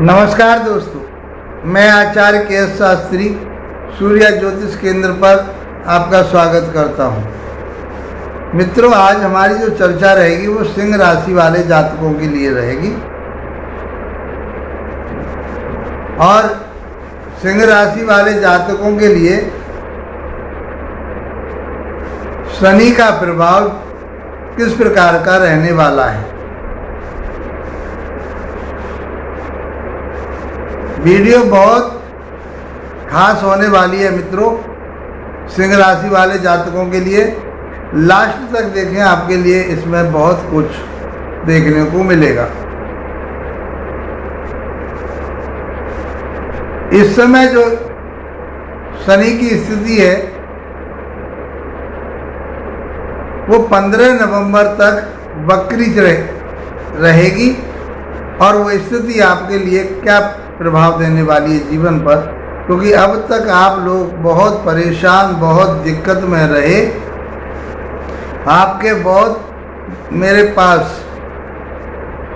नमस्कार दोस्तों, मैं आचार्य के शास्त्री सूर्य ज्योतिष केंद्र पर आपका स्वागत करता हूं। मित्रों, आज हमारी जो चर्चा रहेगी वो सिंह राशि वाले जातकों के लिए रहेगी। और सिंह राशि वाले जातकों के लिए शनि का प्रभाव किस प्रकार का रहने वाला है। वीडियो बहुत खास होने वाली है मित्रों। सिंह राशि वाले जातकों के लिए लास्ट तक देखें, आपके लिए इसमें बहुत कुछ देखने को मिलेगा। इस समय जो शनि की स्थिति है वो 15 नवंबर तक वक्री रहेगी। और वो स्थिति आपके लिए क्या प्रभाव देने वाली है जीवन पर, क्योंकि अब तक आप लोग बहुत परेशान, बहुत दिक्कत में रहे। आपके बहुत मेरे पास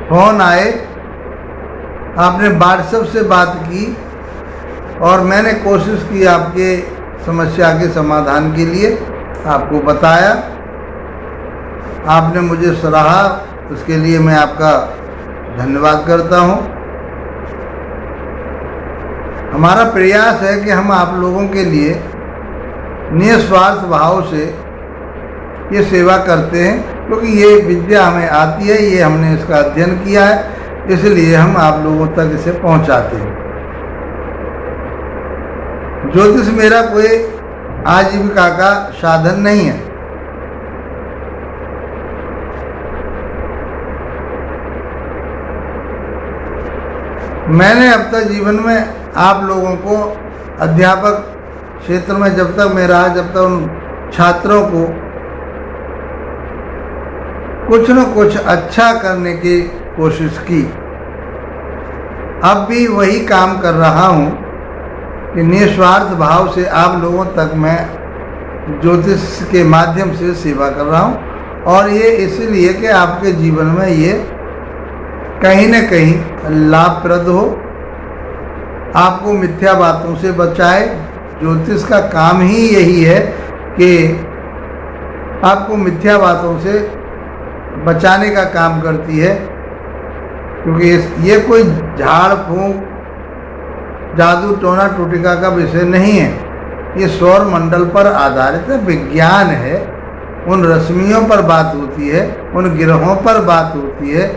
फोन आए, आपने व्हाट्सएप से बात की और मैंने कोशिश की आपके समस्या के समाधान के लिए, आपको बताया, आपने मुझे सराहा, उसके लिए मैं आपका धन्यवाद करता हूँ। हमारा प्रयास है कि हम आप लोगों के लिए निस्वार्थ भाव से ये सेवा करते हैं, क्योंकि ये विद्या हमें आती है, ये हमने इसका अध्ययन किया है, इसलिए हम आप लोगों तक इसे पहुंचाते हैं। ज्योतिष मेरा कोई आजीविका का साधन नहीं है। मैंने अब तक जीवन में आप लोगों को अध्यापक क्षेत्र में जब तक मैं रहा, जब तक उन छात्रों को कुछ न कुछ अच्छा करने की कोशिश की। अब भी वही काम कर रहा हूँ कि निस्वार्थ भाव से आप लोगों तक मैं ज्योतिष के माध्यम से सेवा कर रहा हूँ। और ये इसलिए कि आपके जीवन में ये कहीं न कहीं लाभप्रद हो, आपको मिथ्या बातों से बचाए। ज्योतिष का काम ही यही है कि आपको मिथ्या बातों से बचाने का काम करती है, क्योंकि ये कोई झाड़ फूंक, जादू टोना टोटिका का विषय नहीं है। ये सौर मंडल पर आधारित है, विज्ञान है। उन रश्मियों पर बात होती है, उन ग्रहों पर बात होती है।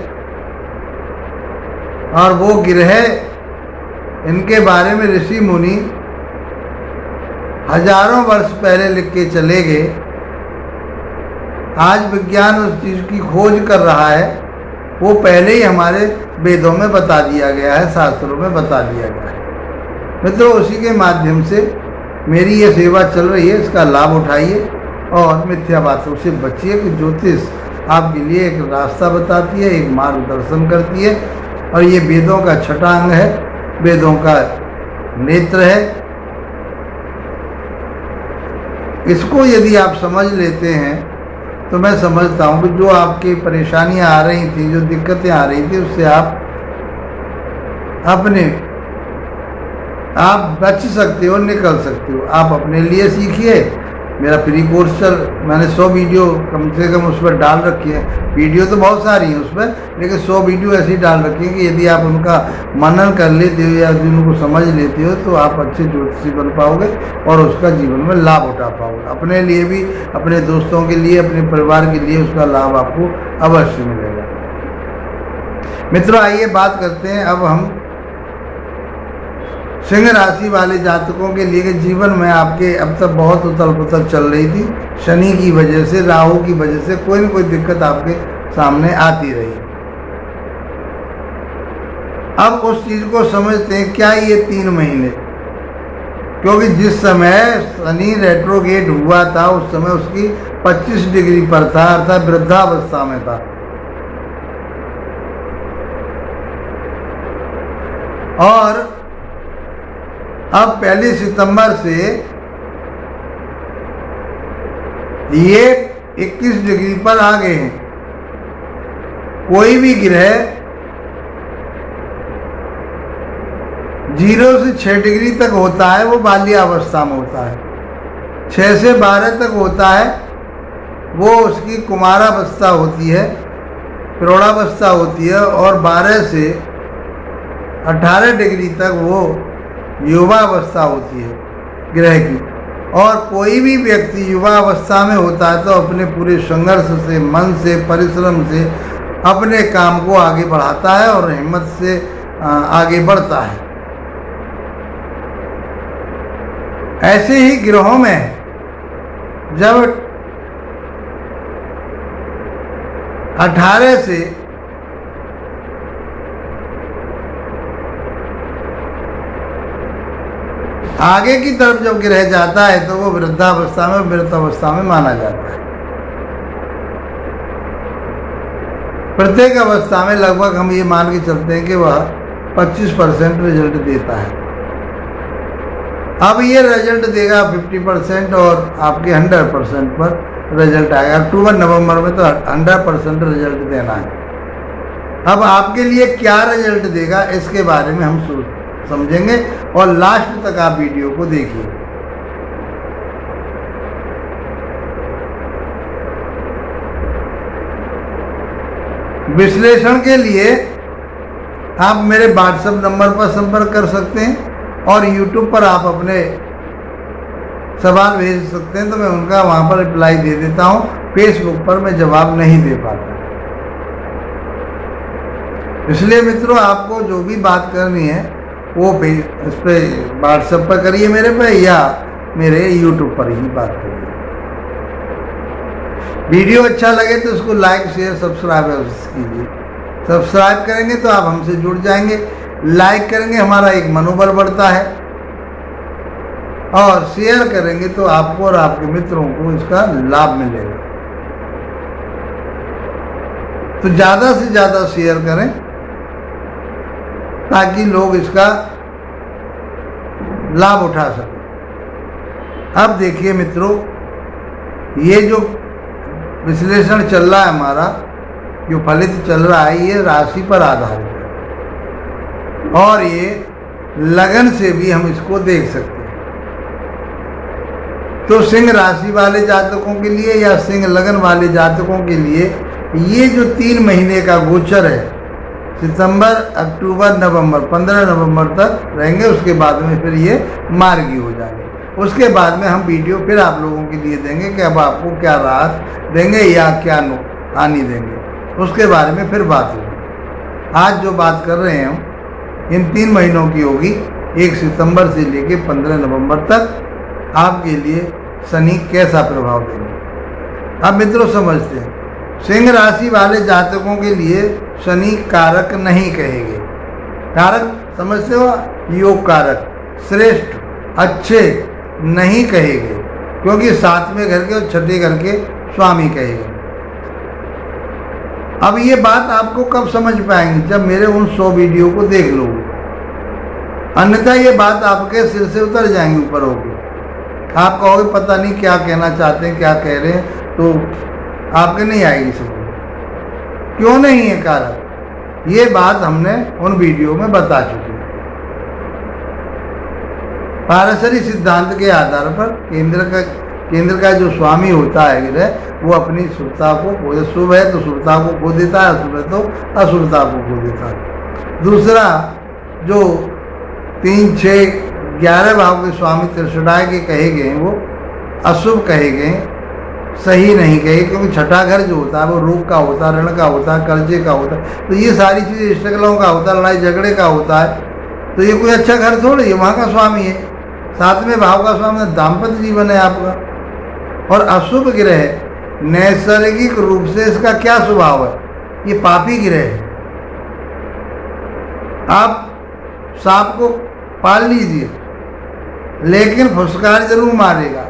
और वो ग्रह, इनके बारे में ऋषि मुनि हजारों वर्ष पहले लिख के चले गए। आज विज्ञान उस चीज़ की खोज कर रहा है, वो पहले ही हमारे वेदों में बता दिया गया है, शास्त्रों में बता दिया गया है। मित्रों, उसी के माध्यम से मेरी ये सेवा चल रही है, इसका लाभ उठाइए और मिथ्या बातों से बचिए। कि ज्योतिष आपके लिए एक रास्ता बताती है, एक मार्गदर्शन करती है, और ये वेदों का छठा अंग है, वेदों का नेत्र है। इसको यदि आप समझ लेते हैं तो मैं समझता हूँ कि जो आपकी परेशानियाँ आ रही थी, जो दिक्कतें आ रही थी, उससे आप बच सकते हो, निकल सकते हो। आप अपने लिए सीखिए। मेरा फ्री कोर्स मैंने 100 वीडियो कम से कम उस पर डाल रखी है। वीडियो तो बहुत सारी हैं उस पर, लेकिन 100 वीडियो ऐसी डाल रखी है कि यदि आप उनका मनन कर लेते हो या उनको समझ लेते हो तो आप अच्छे ज्योतिषी बन पाओगे और उसका जीवन में लाभ उठा पाओगे। अपने लिए भी, अपने दोस्तों के लिए, अपने परिवार के लिए उसका लाभ आपको अवश्य मिलेगा। मित्रों, आइए बात करते हैं अब हम सिंह राशि वाले जातकों के लिए। जीवन में आपके अब तक बहुत उथल पुथल चल रही थी, शनि की वजह से, राहु की वजह से कोई न कोई दिक्कत आपके सामने आती रही। अब उस चीज को समझते हैं, क्या ये 3 महीने, क्योंकि जिस समय शनि रेट्रोगेट हुआ था उस समय उसकी 25 डिग्री पर था, अर्थात वृद्धावस्था में था। और अब 1 सितंबर से ये 21 डिग्री पर आ गए हैं। कोई भी ग्रह 0 से 6 डिग्री तक होता है वो बाल्यावस्था में होता है, 6 से 12 तक होता है वो उसकी कुमारावस्था होती है, प्रौढ़ावस्था होती है, और 12 से 18 डिग्री तक वो युवावस्था होती है ग्रह की। और कोई भी व्यक्ति युवावस्था में होता है तो अपने पूरे संघर्ष से, मन से, परिश्रम से अपने काम को आगे बढ़ाता है और हिम्मत से आगे बढ़ता है। ऐसे ही ग्रहों में जब 18 से आगे की तरफ जब ग्रह जाता है तो वो वृद्धावस्था में, मृत अवस्था में माना जाता है। प्रत्येक अवस्था में लगभग हम ये मान के चलते हैं कि वह 25% रिजल्ट देता है। अब ये रिजल्ट देगा 50% और आपके 100% पर रिजल्ट आएगा। अक्टूबर नवंबर में तो 100% रिजल्ट देना है। अब आपके लिए क्या रिजल्ट देगा इसके बारे में हम समझेंगे और लास्ट तक आप वीडियो को देखिए। विश्लेषण के लिए आप मेरे व्हाट्सएप नंबर पर संपर्क कर सकते हैं और यूट्यूब पर आप अपने सवाल भेज सकते हैं तो मैं उनका वहाँ पर रिप्लाई दे देता हूँ। फेसबुक पर मैं जवाब नहीं दे पाता, इसलिए मित्रों आपको जो भी बात करनी है वो इस पर व्हाट्सएप पर करिए मेरे पे, या मेरे यूट्यूब पर ही बात करिए। वीडियो अच्छा लगे तो उसको लाइक, शेयर, सब्सक्राइब कीजिए। सब्सक्राइब करेंगे तो आप हमसे जुड़ जाएंगे, लाइक करेंगे हमारा एक मनोबल बढ़ता है, और शेयर करेंगे तो आपको और आपके मित्रों को इसका लाभ मिलेगा। तो ज़्यादा से ज़्यादा शेयर करें ताकि लोग इसका लाभ उठा सकें। अब देखिए मित्रों, ये जो विश्लेषण चल रहा है हमारा, जो फलित चल रहा है, ये राशि पर आधारित है और ये लगन से भी हम इसको देख सकते हैं। तो सिंह राशि वाले जातकों के लिए या सिंह लगन वाले जातकों के लिए ये जो 3 महीने का गोचर है, सितंबर, अक्टूबर, नवंबर, 15 नवंबर तक रहेंगे। उसके बाद में फिर ये मार्गी हो जाएंगे। उसके बाद में हम वीडियो फिर आप लोगों के लिए देंगे कि अब आपको क्या राहत देंगे या क्या हानि देंगे, उसके बारे में फिर बात होगी। आज जो बात कर रहे हैं हम इन 3 महीनों की होगी, 1 सितंबर से लेके 15 नवंबर तक आपके लिए शनि कैसा प्रभाव देंगे। अब मित्रों समझते हैं, सिंह राशि वाले जातकों के लिए शनि कारक नहीं कहेंगे। कारक समझते हो, योग कारक, श्रेष्ठ, अच्छे नहीं कहेंगे, क्योंकि 7वें घर के और 6ठे घर के स्वामी कहेंगे। अब ये बात आपको कब समझ पाएंगे, जब मेरे उन 100 वीडियो को देख लोगे, अन्यथा ये बात आपके सिर से उतर जाएंगी ऊपर होगी। आप कहोगे पता नहीं क्या कहना चाहते हैं, क्या कह रहे हैं, तो आपके नहीं आएगी समझ। क्यों नहीं है कारक, ये बात हमने उन वीडियो में बता चुके हैं। पारस्परिक सिद्धांत के आधार पर केंद्र का जो स्वामी होता है ग्रह, वो अपनी शुभता को, शुभ है तो शुभता को खो देता है, अशुभ है तो अशुभता को खो देता है। दूसरा जो 3, 6, 11 भाव के स्वामी त्रिशुडाय के कहे गए वो अशुभ कहे गए, सही नहीं कहे, क्योंकि 6ठा घर जो होता है वो रोग का होता है, ऋण का होता है, कर्जे का होता है। तो ये सारी चीज़ें स्ट्रगलों का होता है, लड़ाई झगड़े का होता है। तो ये कोई अच्छा घर थोड़ी है, वहाँ का स्वामी है। 7वें भाव का स्वामी दाम्पत्य जीवन है आपका। और अशुभ ग्रह नैसर्गिक रूप से इसका क्या स्वभाव है, ये पापी ग्रह है। आप सांप को पाल लीजिए लेकिन फुसकार जरूर मारेगा,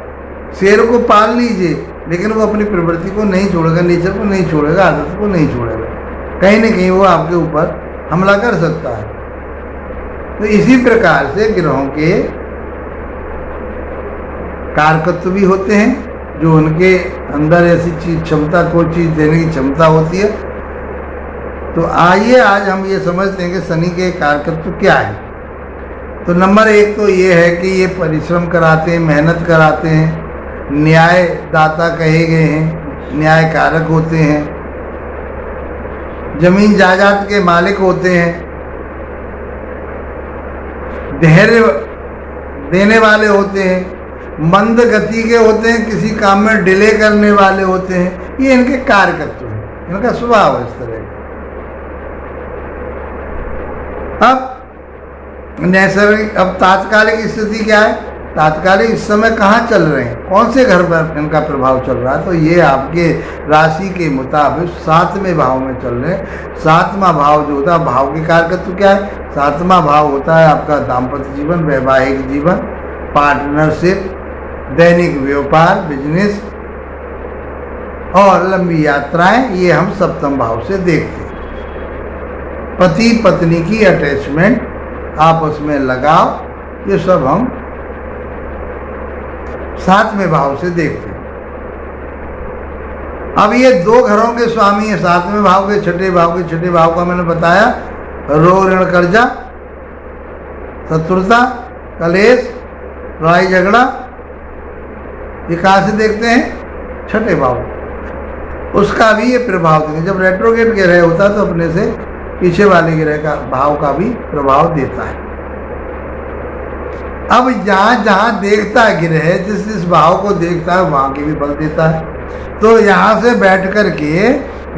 शेर को पाल लीजिए लेकिन वो अपनी प्रवृत्ति को नहीं छोड़ेगा, नेचर को नहीं छोड़ेगा, आदत को नहीं छोड़ेगा, कहीं ना कहीं वो आपके ऊपर हमला कर सकता है। तो इसी प्रकार से ग्रहों के कारकत्व भी होते हैं, जो उनके अंदर ऐसी चीज क्षमता, कोई चीज देने की क्षमता होती है। तो आइए आज हम ये समझते हैं कि शनि के कारकत्व क्या है। तो नंबर 1 तो ये है कि ये परिश्रम कराते हैं, मेहनत कराते हैं, न्यायदाता कहे गए हैं, न्याय कारक होते हैं, जमीन जायदाद के मालिक होते हैं, धैर्य देने वाले होते हैं, मंद गति के होते हैं, किसी काम में डिले करने वाले होते हैं। ये इनके कार्यकर्ता हैं, इनका स्वभाव है इस तरह का। अब नैसर्गिक, अब तात्कालिक स्थिति क्या है? तात्कालिक इस समय कहाँ चल रहे हैं, कौन से घर पर इनका प्रभाव चल रहा है? तो ये आपके राशि के मुताबिक 7वें भाव में चल रहे हैं। 7वां भाव जो होता है, भाव के कारकत्व क्या है? 7वां भाव होता है आपका दाम्पत्य जीवन, वैवाहिक जीवन, पार्टनरशिप, दैनिक व्यापार, बिजनेस और लंबी यात्राएं। ये हम 7वें भाव से देखते हैं। पति पत्नी की अटैचमेंट, आपस में लगाव, ये सब हम 7वें भाव से देखते हैं। अब ये 2 घरों के स्वामी है, 7वें भाव के, छठे भाव के। छठे भाव का मैंने बताया, रोग ऋण कर्जा, शत्रुता, कलेश, लड़ाई झगड़ा, ये कहाँ से देखते हैं? छठे भाव। उसका भी ये प्रभाव देते हैं। जब रेट्रोगेट ग्रह होता है तो अपने से पीछे वाले ग्रह का भाव का भी प्रभाव देता है। अब जहाँ जहाँ देखता है ग्रह, जिस जिस भाव को देखता है वहाँ की भी बल देता है। तो यहाँ से बैठ कर के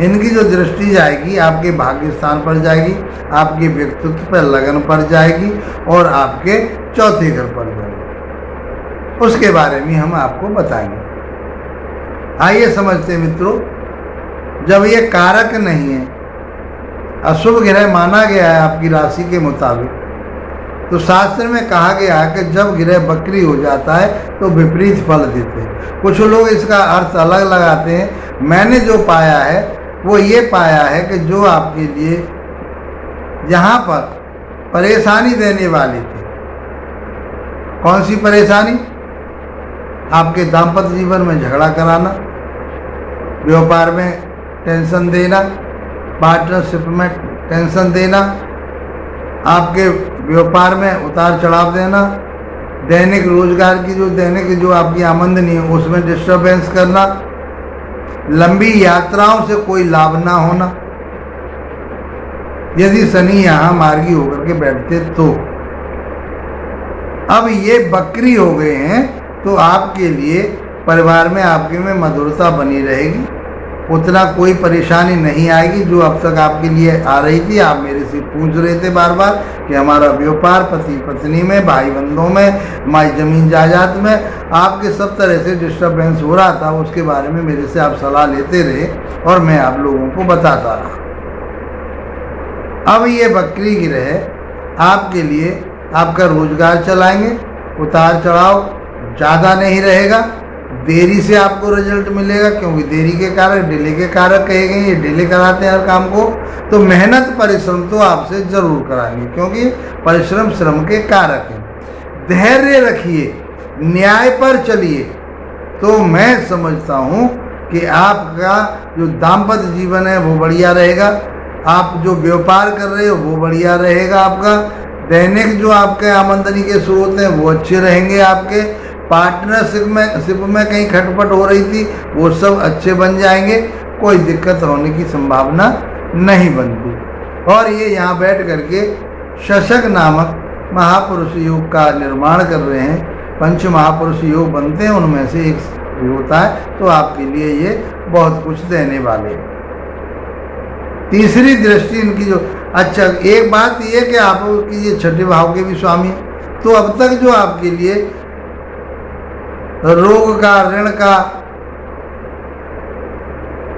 इनकी जो दृष्टि जाएगी आपके भाग्य स्थान पर जाएगी, आपके व्यक्तित्व पर लगन पर जाएगी और आपके चौथे घर पर जाएगी। उसके बारे में हम आपको बताएंगे। आइए समझते हैं मित्रों, जब ये कारक नहीं है, अशुभ ग्रह माना गया है आपकी राशि के मुताबिक, तो शास्त्र में कहा गया है कि जब ग्रह वक्री हो जाता है तो विपरीत फल देते हैं। कुछ लोग इसका अर्थ अलग लगाते हैं। मैंने जो पाया है वो ये पाया है कि जो आपके लिए यहाँ पर परेशानी देने वाली थी, कौन सी परेशानी? आपके दाम्पत्य जीवन में झगड़ा कराना, व्यापार में टेंशन देना, पार्टनरशिप में टेंशन देना, आपके व्यापार में उतार चढ़ाव देना, दैनिक रोजगार की जो आपकी आमदनी है उसमें डिस्टर्बेंस करना, लंबी यात्राओं से कोई लाभ ना होना, यदि शनि यहाँ मार्गी होकर के बैठते तो। अब ये बकरी हो गए हैं तो आपके लिए परिवार में आपके में मधुरता बनी रहेगी, उतना कोई परेशानी नहीं आएगी जो अब तक आपके लिए आ रही थी। आप मेरे से पूछ रहे थे बार बार कि हमारा व्यापार, पति पत्नी में, भाई बंधों में, हमारी जमीन जायदाद में आपके सब तरह से डिस्टर्बेंस हो रहा था, उसके बारे में मेरे से आप सलाह लेते रहे और मैं आप लोगों को बताता रहा। अब ये बकरी ग्रह आपके लिए आपका रोजगार चलाएंगे, उतार चढ़ाव ज़्यादा नहीं रहेगा, देरी से आपको रिजल्ट मिलेगा, क्योंकि देरी के कारक, डिले के कारक कहे गए, ये डिले कराते हैं हर काम को। तो मेहनत परिश्रम तो आपसे जरूर कराएंगे, क्योंकि परिश्रम श्रम के कारक हैं। धैर्य रखिए, न्याय पर चलिए, तो मैं समझता हूँ कि आपका जो दाम्पत्य जीवन है वो बढ़िया रहेगा, आप जो व्यापार कर रहे हो वो बढ़िया रहेगा, आपका दैनिक जो आपके आमदनी के स्रोत हैं वो अच्छे रहेंगे, आपके पार्टनरशिप में कहीं खटपट हो रही थी वो सब अच्छे बन जाएंगे, कोई दिक्कत होने की संभावना नहीं बनती। और ये यहाँ बैठ करके शशक नामक महापुरुष योग का निर्माण कर रहे हैं। पंच महापुरुष योग बनते हैं, उनमें से एक होता है, तो आपके लिए ये बहुत कुछ देने वाले हैं। तीसरी दृष्टि इनकी जो, अच्छा एक बात ये कि आपकी ये छठे भाव के भी स्वामी, तो अब तक जो आपके लिए रोग का, ऋण का,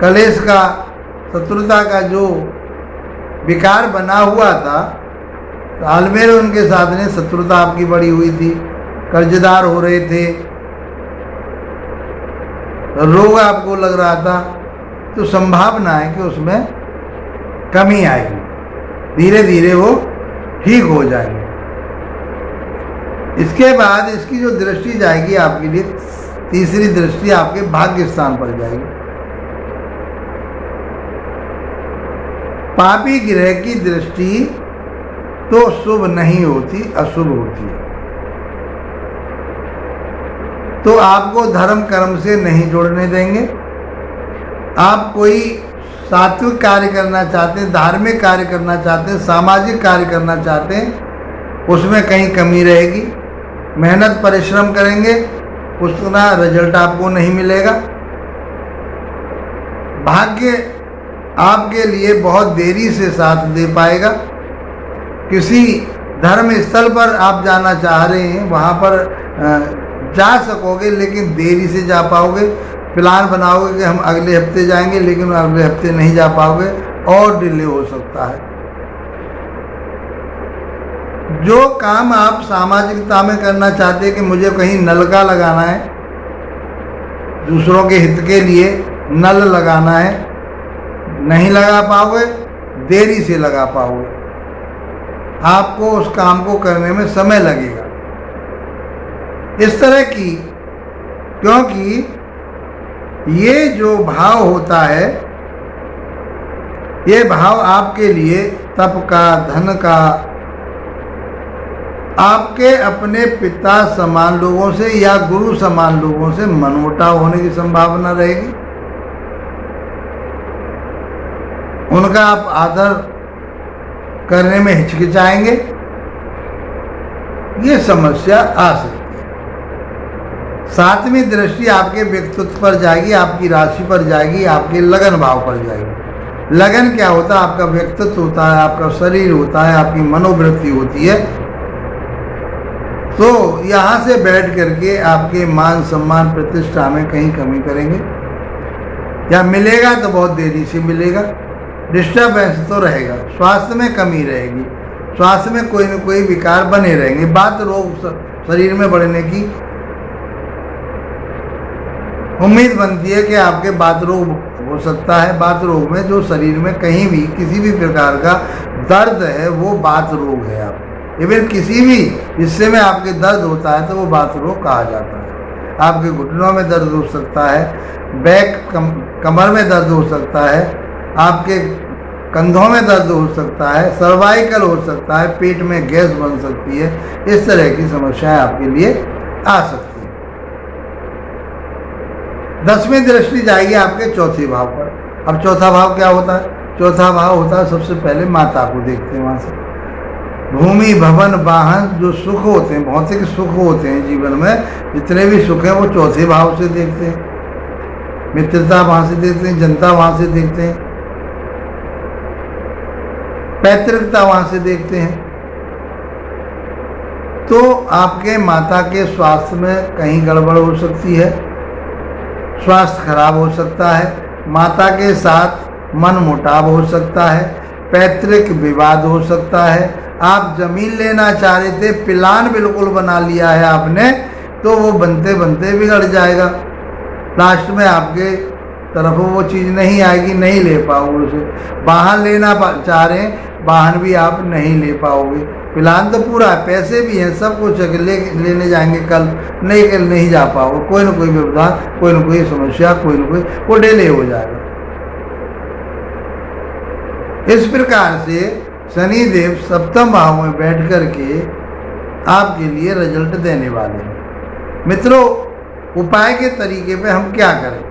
कलेश का, शत्रुता का जो विकार बना हुआ था, तालमेल उनके साथ में शत्रुता आपकी बढ़ी हुई थी, कर्जदार हो रहे थे, रोग आपको लग रहा था, तो संभावना है कि उसमें कमी आएगी, धीरे धीरे वो ठीक हो जाएंगे। इसके बाद इसकी जो दृष्टि जाएगी आपके लिए, तीसरी दृष्टि आपके भाग्य स्थान पर जाएगी। पापी ग्रह की दृष्टि तो शुभ नहीं होती, अशुभ होती है। तो आपको धर्म कर्म से नहीं जोड़ने देंगे। आप कोई सात्विक कार्य करना चाहते हैं, धार्मिक कार्य करना चाहते हैं, सामाजिक कार्य करना चाहते हैं, उसमें कहीं कमी रहेगी। मेहनत परिश्रम करेंगे, उतना रिजल्ट आपको नहीं मिलेगा। भाग्य आपके लिए बहुत देरी से साथ दे पाएगा। किसी धर्म स्थल पर आप जाना चाह रहे हैं, वहाँ पर जा सकोगे, लेकिन देरी से जा पाओगे। प्लान बनाओगे कि हम अगले हफ्ते जाएंगे, लेकिन अगले हफ्ते नहीं जा पाओगे और डिले हो सकता है। जो काम आप सामाजिकता में करना चाहते हैं कि मुझे कहीं नलका लगाना है, दूसरों के हित के लिए नल लगाना है, नहीं लगा पाओगे, देरी से लगा पाओगे। आपको उस काम को करने में समय लगेगा। इस तरह की, क्योंकि ये जो भाव होता है, ये भाव आपके लिए तप का, धन का, आपके अपने पिता समान लोगों से या गुरु समान लोगों से मनमुटाव होने की संभावना रहेगी। उनका आप आदर करने में हिचकिचाएंगे, ये समस्या आ सकती है। सातवीं दृष्टि आपके व्यक्तित्व पर जाएगी, आपकी राशि पर जाएगी, आपके लगन भाव पर जाएगी। लगन क्या होता है? आपका व्यक्तित्व होता है, आपका शरीर होता है, आपकी मनोवृत्ति होती है। तो यहाँ से बैठ करके आपके मान सम्मान प्रतिष्ठा में कहीं कमी करेंगे, या मिलेगा तो बहुत देरी से मिलेगा। डिस्टर्बेंस तो रहेगा, स्वास्थ्य में कमी रहेगी, स्वास्थ्य में कोई न कोई विकार बने रहेंगे। बात रोग शरीर में बढ़ने की उम्मीद बनती है कि आपके बात रोग हो सकता है। बात रोग में जो शरीर में कहीं भी किसी भी प्रकार का दर्द है, वो बात रोग है। आप इवन किसी भी हिस्से में आपके दर्द होता है तो वो बात रोग कहा जाता है। आपके घुटनों में दर्द हो सकता है, बैक कमर में दर्द हो सकता है, आपके कंधों में दर्द हो सकता है, सर्वाइकल हो सकता है, पेट में गैस बन सकती है। इस तरह की समस्याएं आपके लिए आ सकती है। 10वीं दृष्टि जाएगी आपके चौथे भाव पर। अब चौथा भाव क्या होता है? चौथा भाव होता है, सबसे पहले माता को देखते हैं। वहाँ से भूमि, भवन, वाहन, जो सुख होते हैं, भौतिक सुख होते हैं जीवन में, जितने भी सुख हैं वो चौथे भाव से देखते हैं। मित्रता वहाँ से देखते हैं, जनता वहाँ से देखते हैं, पैतृकता वहाँ से देखते हैं। तो आपके माता के स्वास्थ्य में कहीं गड़बड़ हो सकती है, स्वास्थ्य खराब हो सकता है, माता के साथ मनमुटाव हो सकता है, पैतृक विवाद हो सकता है। आप जमीन लेना चाह रहे थे, प्लान बिल्कुल बना लिया है आपने, तो वो बनते बनते बिगड़ जाएगा। लास्ट में आपके तरफ वो चीज़ नहीं आएगी, नहीं ले पाओगे उसे। वाहन लेना चाह रहे हैं, वाहन भी आप नहीं ले पाओगे। प्लान तो पूरा है, पैसे भी हैं, सब कुछ लेने जाएंगे कल, नहीं जा पाओगे। कोई ना कोई व्यवधान, कोई ना कोई समस्या, कोई ना कोई वो डिले हो जाएगा। इस प्रकार से शनिदेव सप्तम भाव में बैठ करके आपके लिए रिजल्ट देने वाले हैं। मित्रों, उपाय के तरीके पे हम क्या करें?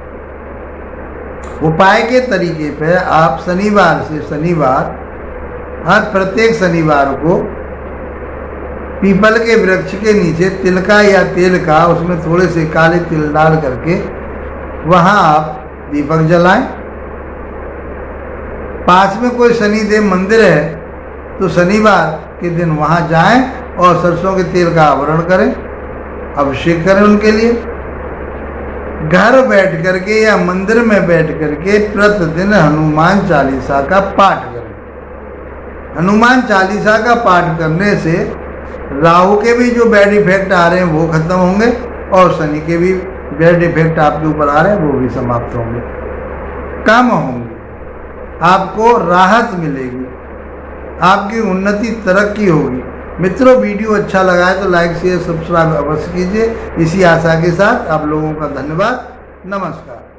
उपाय के तरीके पे आप शनिवार से शनिवार, हर प्रत्येक शनिवार को पीपल के वृक्ष के नीचे तिल का या तेल का, उसमें थोड़े से काले तिल डाल करके वहाँ आप दीपक जलाएं। पास में कोई शनिदेव मंदिर है तो शनिवार के दिन वहाँ जाएं और सरसों के तेल का आवरण करें, अभिषेक करें उनके लिए। घर बैठ करके या मंदिर में बैठ करके प्रतिदिन हनुमान चालीसा का पाठ करें। हनुमान चालीसा का पाठ करने से राहु के भी जो बैड इफेक्ट आ रहे हैं वो खत्म होंगे, और शनि के भी बैड इफेक्ट आपके ऊपर आ रहे हैं वो भी समाप्त होंगे, कम होंगे। आपको राहत मिलेगी, आपकी उन्नति तरक्की होगी। मित्रों, वीडियो अच्छा लगा है तो लाइक शेयर सब्सक्राइब अवश्य कीजिए। इसी आशा के साथ आप लोगों का धन्यवाद। नमस्कार।